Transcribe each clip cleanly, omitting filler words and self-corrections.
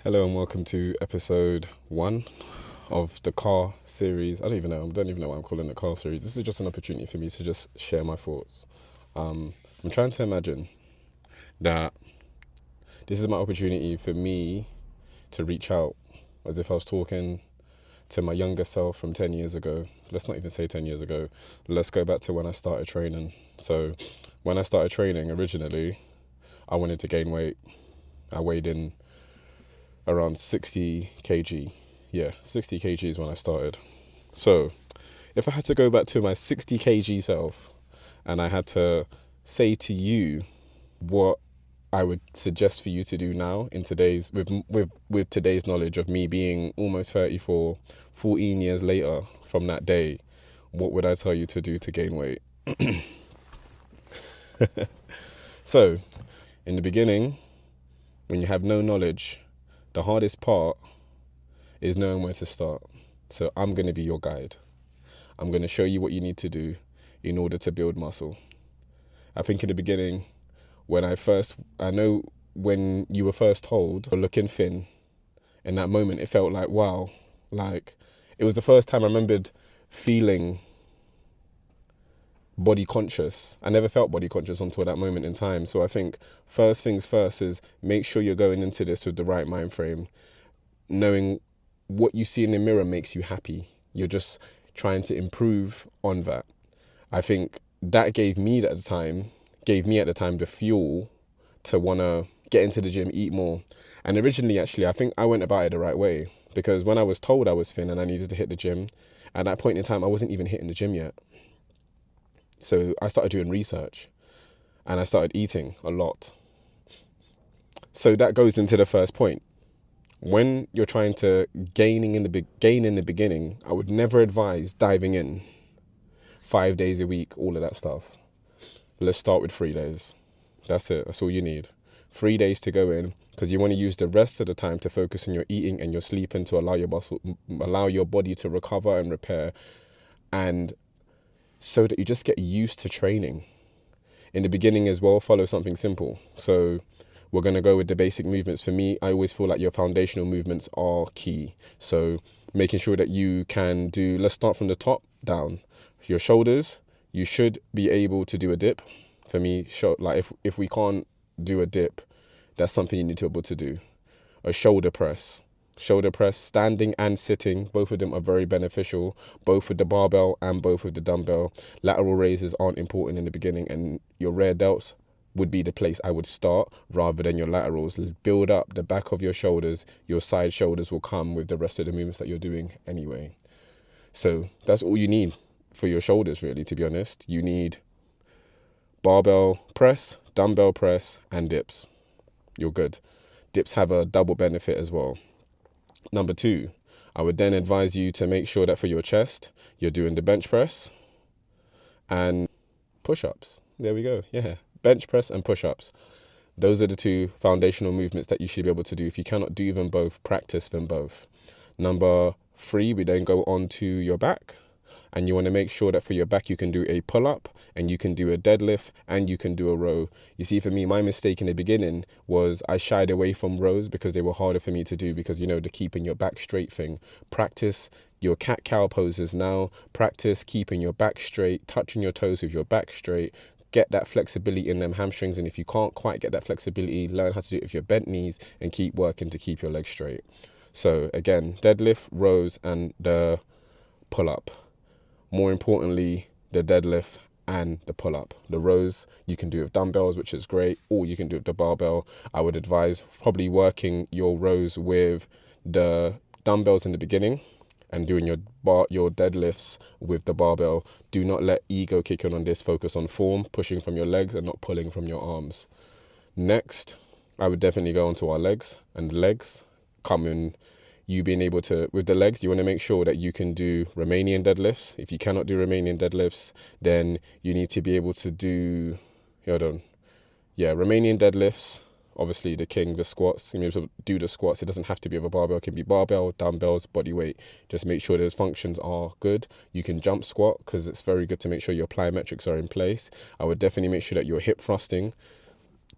Hello and welcome to episode 1 of the car series. I don't even know why I'm calling it car series. This is just an opportunity for me to just share my thoughts. I'm trying to imagine that this is my opportunity for me to reach out as if I was talking to my younger self from 10 years ago. Let's not even say 10 years ago. Let's go back to when I started training. So when I started training originally, I wanted to gain weight. I weighed in around 60 kg. Yeah, 60 kg is when I started. So if I had to go back to my 60 kg self and I had to say to you what I would suggest for you to do now in today's with today's knowledge of me being almost 34, 14 years later from that day, what would I tell you to do to gain weight? So, in the beginning, when you have no knowledge, the hardest part is knowing where to start. So I'm going to be your guide. I'm going to show you what you need to do in order to build muscle. I think in the beginning, I know when you were first told, you're looking thin, in that moment, it felt like, wow, like it was the first time I remembered feeling body conscious. I never felt body conscious until that moment in time. So I think first things first is make sure you're going into this with the right mind frame, knowing what you see in the mirror makes you happy. You're just trying to improve on that. I think that gave me at the time the fuel to want to get into the gym, eat more. And originally, actually, I think I went about it the right way, because when I was told I was thin and I needed to hit the gym, at that point in time, I wasn't even hitting the gym yet. So I started doing research and I started eating a lot. So that goes into the first point. When you're trying to gain in the beginning, I would never advise diving in 5 days a week, all of that stuff. Let's start with 3 days. That's it. That's all you need. 3 days to go in, because you want to use the rest of the time to focus on your eating and your sleeping to allow your body to recover and repair, and so that you just get used to training. In the beginning as well, follow something simple. So we're going to go with the basic movements. For me, I always feel like your foundational movements are key. So making sure that you can do, let's start from the top down. Your shoulders, you should be able to do a dip. For me, like if we can't do a dip, that's something you need to be able to do. A shoulder press. Shoulder press, standing and sitting, both of them are very beneficial, both with the barbell and both with the dumbbell. Lateral raises aren't important in the beginning, and your rear delts would be the place I would start rather than your laterals. Build up the back of your shoulders. Your side shoulders will come with the rest of the movements that you're doing anyway. So that's all you need for your shoulders, really, to be honest. You need barbell press, dumbbell press, and dips. You're good. Dips have a double benefit as well. Number 2, I would then advise you to make sure that for your chest, you're doing the bench press and push-ups. There we go. Yeah. Bench press and push-ups. Those are the 2 foundational movements that you should be able to do. If you cannot do them both, practice them both. Number 3, we then go on to your back. And you want to make sure that for your back, you can do a pull-up and you can do a deadlift and you can do a row. You see, for me, my mistake in the beginning was I shied away from rows because they were harder for me to do, because, the keeping your back straight thing. Practice your cat-cow poses now. Practice keeping your back straight, touching your toes with your back straight. Get that flexibility in them hamstrings. And if you can't quite get that flexibility, learn how to do it with your bent knees and keep working to keep your legs straight. So again, deadlift, rows, and the pull-up. More importantly, the deadlift and the pull-up. The rows you can do with dumbbells, which is great, or you can do with the barbell. I would advise probably working your rows with the dumbbells in the beginning and doing your deadlifts with the barbell. Do not let ego kick in on this. Focus on form, pushing from your legs and not pulling from your arms. Next, I would definitely go onto our legs, and the legs come in. You being able to, with the legs, you want to make sure that you can do Romanian deadlifts. If you cannot do Romanian deadlifts, then you need to be able to do, Romanian deadlifts. Obviously, the squats. You need to do the squats. It doesn't have to be with a barbell. It can be barbell, dumbbells, body weight. Just make sure those functions are good. You can jump squat, because it's very good to make sure your plyometrics are in place. I would definitely make sure that you're hip thrusting.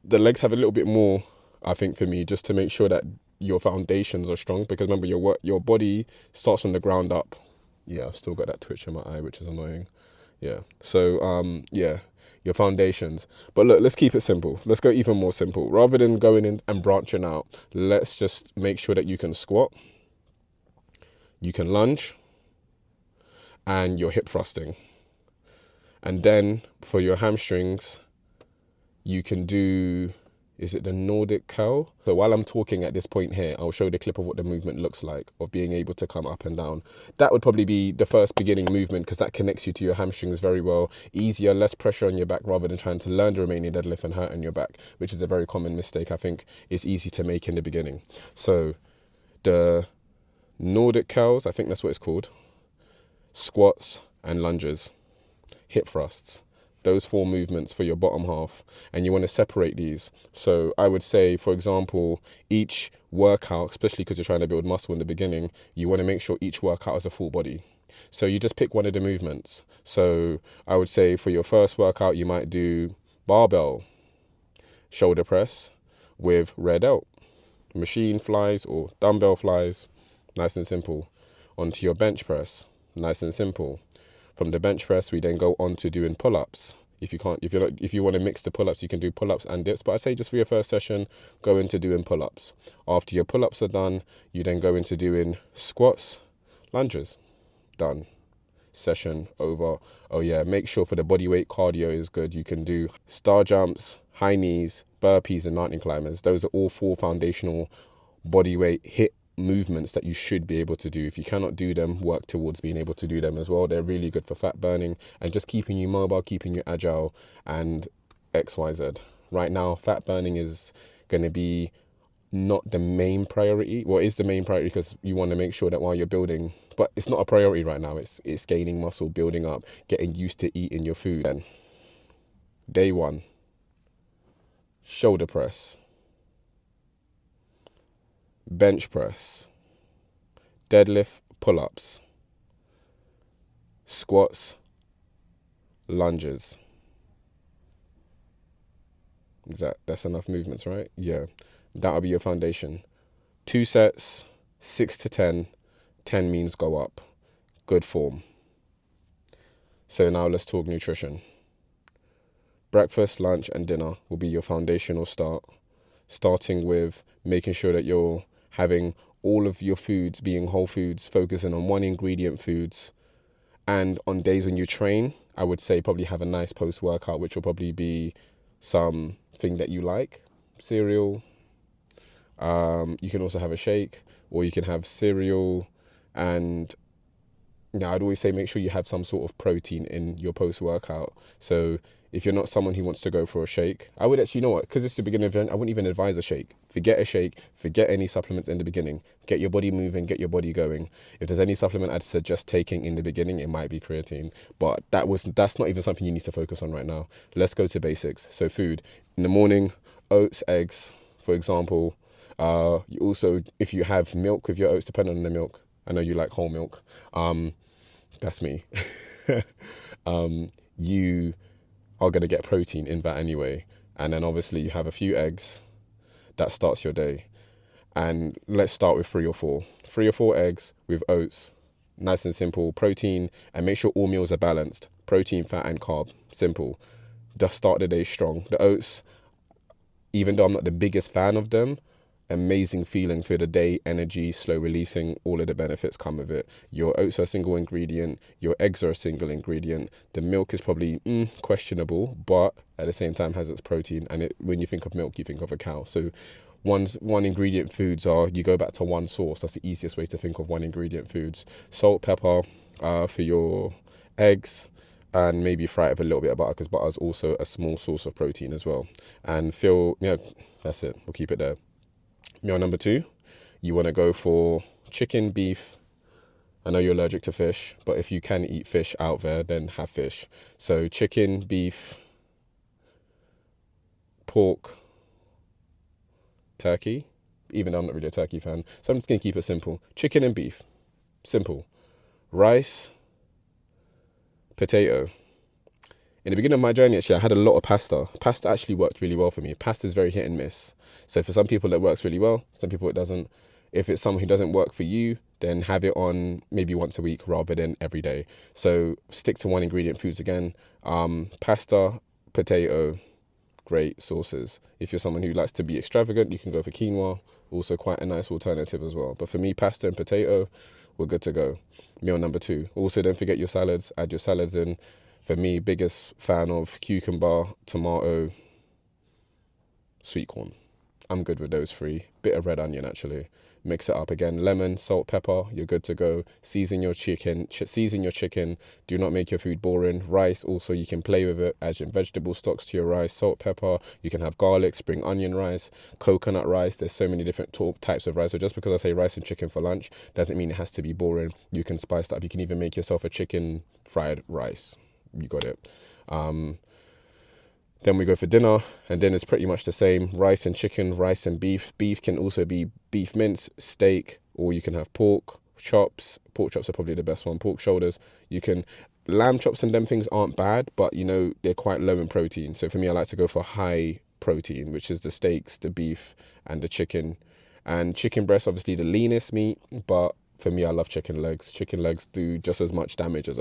The legs have a little bit more, I think, for me, just to make sure that your foundations are strong, because remember your body starts from the ground up. Yeah, I've still got that twitch in my eye, which is annoying. Yeah. So yeah, your foundations. But look, let's keep it simple. Let's go even more simple. Rather than going in and branching out, let's just make sure that you can squat, you can lunge, and your hip thrusting. And then for your hamstrings, you can do, is it the Nordic curl? So while I'm talking at this point here, I'll show the clip of what the movement looks like, of being able to come up and down. That would probably be the first beginning movement, because that connects you to your hamstrings very well. Easier, less pressure on your back, rather than trying to learn the remaining deadlift and hurting your back, which is a very common mistake I think is easy to make in the beginning. So the Nordic curls, I think that's what it's called, squats and lunges, hip thrusts, those 4 movements for your bottom half, and you want to separate these. So I would say, for example, each workout, especially because you're trying to build muscle in the beginning, you want to make sure each workout is a full body. So you just pick one of the movements. So I would say for your first workout, you might do barbell shoulder press with rear delt, machine flies or dumbbell flies, nice and simple. Onto your bench press, nice and simple. From the bench press, we then go on to doing pull-ups. If you want to mix the pull-ups, you can do pull-ups and dips. But I say just for your first session, go into doing pull-ups. After your pull-ups are done, you then go into doing squats, lunges. Done. Session over. Oh yeah, make sure for the body weight cardio is good. You can do star jumps, high knees, burpees, and mountain climbers. Those are all 4 foundational body weight HIIT movements that you should be able to do. If you cannot do them, work towards being able to do them as well. They're really good for fat burning and just keeping you mobile, keeping you agile, and XYZ. Right now, fat burning is going to be not the main priority. Well, it's the main priority because you want to make sure that while you're building, but it's not a priority right now. It's gaining muscle, building up, getting used to eating your food. Then day 1, shoulder press, bench press, deadlift, pull-ups, squats, lunges. That's enough movements, right? Yeah, that'll be your foundation. 2 sets, 6 to 10. 10 means go up. Good form. So now let's talk nutrition. Breakfast, lunch, and dinner will be your foundational start, starting with making sure that you're having all of your foods being whole foods, focusing on 1 ingredient foods. And on days when you train, I would say probably have a nice post-workout, which will probably be something that you like. Cereal. You can also have a shake, or you can have cereal. And I'd always say make sure you have some sort of protein in your post-workout. So if you're not someone who wants to go for a shake, I would actually, you know what, because it's the beginning of the event, I wouldn't even advise a shake. Forget a shake, forget any supplements in the beginning. Get your body moving, get your body going. If there's any supplement I'd suggest taking in the beginning, it might be creatine. But that's not even something you need to focus on right now. Let's go to basics. So food. In the morning, oats, eggs, for example. You also, if you have milk with your oats, depending on the milk, I know you like whole milk. That's me. You are going to get protein in that anyway. And then obviously you have a few eggs. That starts your day. And let's start with 3 or 4. 3 or 4 eggs with oats. Nice and simple. Protein. And make sure all meals are balanced. Protein, fat, and carb. Simple. Just start the day strong. The oats, even though I'm not the biggest fan of them, amazing feeling for the day, energy, slow releasing, all of the benefits come with it. Your oats are a single ingredient, your eggs are a single ingredient, the milk is probably questionable, but at the same time has its protein, and when you think of milk, you think of a cow. So one ingredient foods are, you go back to one source. That's the easiest way to think of one ingredient foods. Salt, pepper for your eggs, and maybe fry it with a little bit of butter, because butter is also a small source of protein as well. And that's it, we'll keep it there. Meal number 2, you want to go for chicken, beef. I know you're allergic to fish, but if you can eat fish out there, then have fish. So chicken, beef, pork, turkey, even though I'm not really a turkey fan. So I'm just going to keep it simple. Chicken and beef, simple. Rice, potato, In the beginning of my journey, actually, I had a lot of pasta. Pasta actually worked really well for me. Pasta is very hit and miss. So for some people, it works really well. Some people, it doesn't. If it's someone who doesn't work for you, then have it on maybe once a week rather than every day. So stick to one ingredient foods again. Pasta, potato, great sauces. If you're someone who likes to be extravagant, you can go for quinoa. Also quite a nice alternative as well. But for me, pasta and potato, we're good to go. Meal number 2. Also, don't forget your salads. Add your salads in. For me, biggest fan of cucumber, tomato, sweet corn. I'm good with those 3. Bit of red onion, actually. Mix it up again. Lemon, salt, pepper. You're good to go. Season your chicken. Do not make your food boring. Rice, also, you can play with it. Add your vegetable stocks to your rice. Salt, pepper. You can have garlic, spring onion rice, coconut rice. There's so many different types of rice. So just because I say rice and chicken for lunch doesn't mean it has to be boring. You can spice it up. You can even make yourself a chicken fried rice. You got it. Then we go for dinner, and then it's pretty much the same. Rice and chicken, rice and beef. Beef can also be beef mince, steak, or you can have pork chops. Pork chops are probably the best one. Pork shoulders. You can, lamb chops and them things aren't bad, but you know, they're quite low in protein. So for me, I like to go for high protein, which is the steaks, the beef, and the chicken. And chicken breast, obviously the leanest meat, but for me, I love chicken legs. Chicken legs do just as much damage as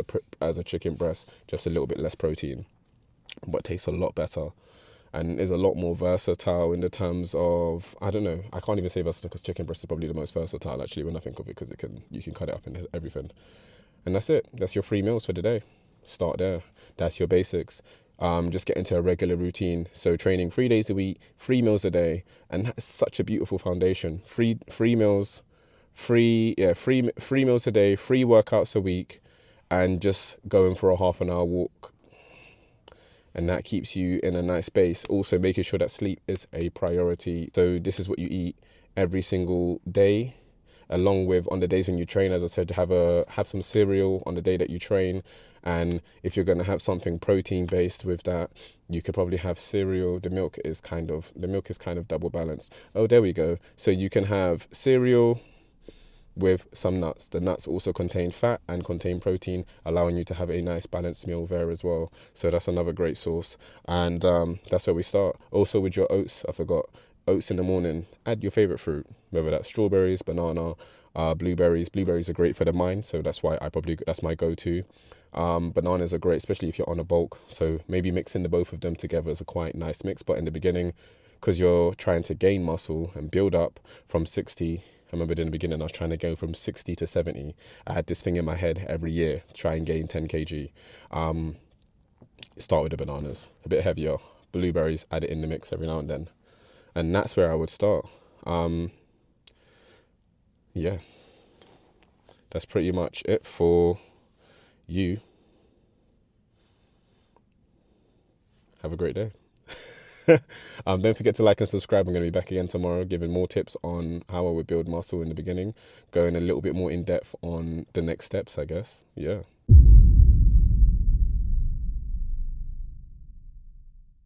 a chicken breast, just a little bit less protein, but tastes a lot better and is a lot more versatile in the terms of, I don't know, I can't even say versatile because chicken breast is probably the most versatile actually when I think of it, because you can cut it up into everything. And that's it. That's your 3 meals for the day. Start there. That's your basics. Just get into a regular routine. So training 3 days a week, 3 meals a day, and that's such a beautiful foundation. Three meals, three meals a day, 3 workouts a week, and just going for a half an hour walk. And that keeps you in a nice space. Also making sure that sleep is a priority. So this is what you eat every single day, along with on the days when you train, as I said, have some cereal on the day that you train. And if you're going to have something protein based with that, you could probably have cereal. The milk is kind of double balanced. Oh, there we go. So you can have cereal with some nuts. The nuts also contain fat and contain protein, allowing you to have a nice balanced meal there as well. So that's another great source. And that's where we start. Also with your oats, I forgot. Oats in the morning, add your favorite fruit, whether that's strawberries, banana, blueberries. Blueberries are great for the mind, so that's my go-to. Bananas are great, especially if you're on a bulk. So maybe mixing the both of them together is a quite nice mix. But in the beginning, because you're trying to gain muscle and build up from 60, I remember in the beginning I was trying to go from 60 to 70. I had this thing in my head every year, try and gain 10 kg. Start with the bananas, a bit heavier. Blueberries, add it in the mix every now and then. And that's where I would start. Yeah, that's pretty much it for you. Have a great day. Don't forget to like and subscribe. I'm going to be back again tomorrow giving more tips on how I would build muscle in the beginning, going a little bit more in depth on the next steps, I guess. Yeah.